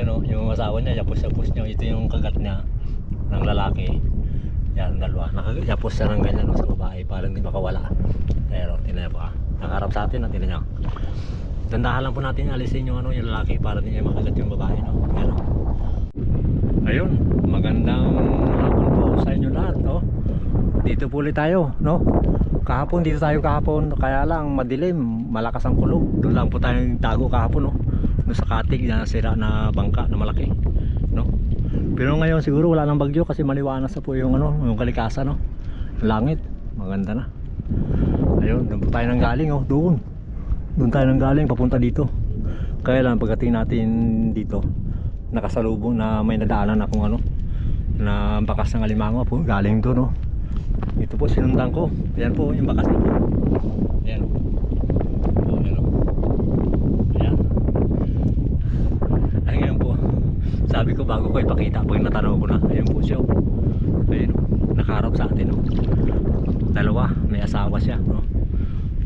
Ayan o, yung asawa niya, yapos-yapos niya. Ito yung kagat niya ng lalaki. Yan, dalawa. Nakayapos siya ng ganyan sa babae para hindi makawala. Ayan o, tinan niyo po nakaharap sa atin, tinan niyo. Dandahan lang po natin alisin yung yung lalaki para hindi niya makagat yung babae, no? Ayan o. Ayun, magandang hapon po sa inyo lahat, no? Dito po ulit tayo, no? Kahapon, dito tayo kahapon. Kaya lang, madilim, malakas ang kulog. Doon lang po tayong tago kahapon, no? Doon sa katig na sira na bangka na malaki, no? Pero ngayon siguro wala nang bagyo kasi maliwanas na po yung yung kalikasan, no? Langit, maganda na. Ayun, doon po tayo nang galing, oh, doon tayo nang galing papunta dito. Kaya lang pagdating natin dito, nakasalubong na may nadaanan akong na bakas ng alimango po, galing doon, no? Ito po sinundan ko. Ayan po yung bakas na po. Ayan o. Ayan o. Ayan. Ay ngayon po, sabi ko bago ko ipakita pag natanaw ko na. Ayan po siya o. Ayan o. Nakaharap sa atin o. Dalawa, may asawa siya, no?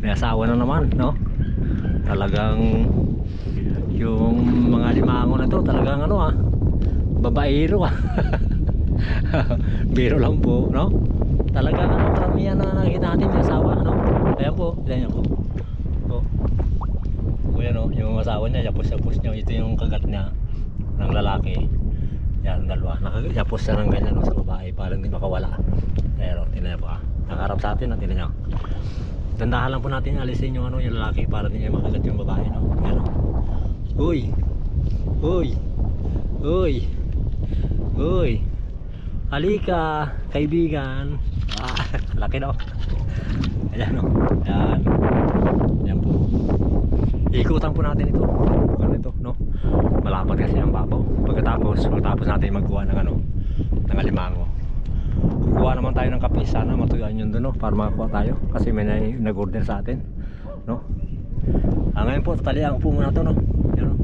May asawa na naman, no? Talagang yung mga limango na to talagang babaero biro lang po, no? Talagang karamihan na nakikita natin yung asawa, no? Ayan po, ayan po. Ayan o, yung asawa niya, yapos-yapos niya. Ito yung kagat niya ng lalaki. Yan, dalawa. Nakayapos siya ng ganyan sa babae para hindi makawala. Ayan o, tinan niyo po nakaharap sa atin, tinan niyo. Dandahan lang po natin alisin yung yung lalaki para hindi niya makagat yung babae, no? Ayan o. Uy! Uy! Uy! Uy! Halika, kaibigan. Laki daw. Ayan o. Ayan. Ayan po. Ikutan po natin ito. Ito, no? Malapad kasi ang babaw. Pagkatapos natin magkuha ng ng alimango. Kukuha naman tayo ng kape. Sana matuyaan yun doon, no? Para makakuha tayo. Kasi may nag-order sa atin, no? Ngayon po, tatalian ko po muna ito, no? Ayan, no?